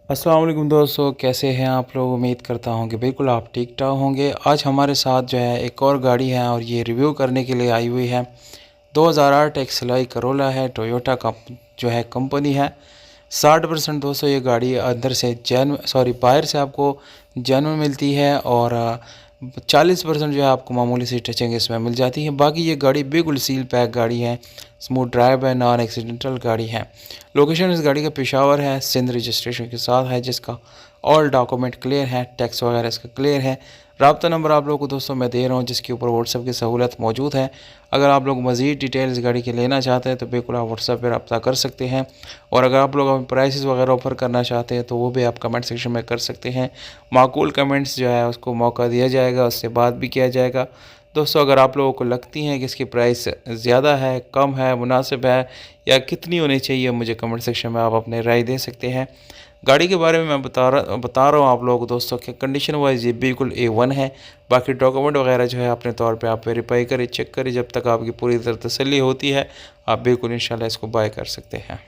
अस्सलाम वालेकुम दोस्तों, कैसे हैं आप लोग। उम्मीद करता हूं कि बिल्कुल आप ठीक ठाक होंगे। आज हमारे साथ जो है एक और गाड़ी है और ये रिव्यू करने के लिए आई हुई है। 2008 एक्सलाई करोला है, टोयोटा का जो है कंपनी है। 60% दोस्तों ये गाड़ी अंदर से बाहर से आपको जेन्युइन मिलती है और 40% जो है आपको मामूली सी टचिंग इसमें मिल जाती है। बाकी ये गाड़ी बिल्कुल सील पैक गाड़ी है, स्मूथ ड्राइव है, नॉन एक्सीडेंटल गाड़ी है। लोकेशन इस गाड़ी का पेशावर है, सिंध रजिस्ट्रेशन के साथ है, जिसका ऑल डॉक्यूमेंट क्लियर है, टैक्स वगैरह इसका क्लियर है। राब्ता नंबर आप लोगों को दोस्तों मैं दे रहा हूँ, जिसके ऊपर व्हाट्सएप की सहूलत मौजूद है। अगर आप लोग मज़ीद डिटेल्स गाड़ी के लेना चाहते हैं तो बिल्कुल आप व्हाट्सएप पर रब्ता कर सकते हैं। और अगर आप लोग हमें प्राइसेस वगैरह ऑफर करना चाहते हैं तो वो भी आप कमेंट सेक्शन में कर सकते हैं। माकूल कमेंट्स जो है उसको मौका दिया जाएगा, उससे बात भी किया जाएगा। दोस्तों अगर आप लोगों को लगती हैं कि इसकी प्राइस ज़्यादा है, कम है, मुनासिब है या कितनी होनी चाहिए, मुझे कमेंट सेक्शन में आप अपने राय दे सकते हैं। गाड़ी के बारे में मैं बता रहा हूँ आप लोगों को दोस्तों कि कंडीशन वाइज ये बिल्कुल A1 है। बाकी डॉक्यूमेंट वगैरह जो है अपने तौर पे आप वेरीफाई करें, चेक करें। जब तक आपकी पूरी तरह तसल्ली होती है आप बिल्कुल इंशाल्लाह इसको बाय कर सकते हैं।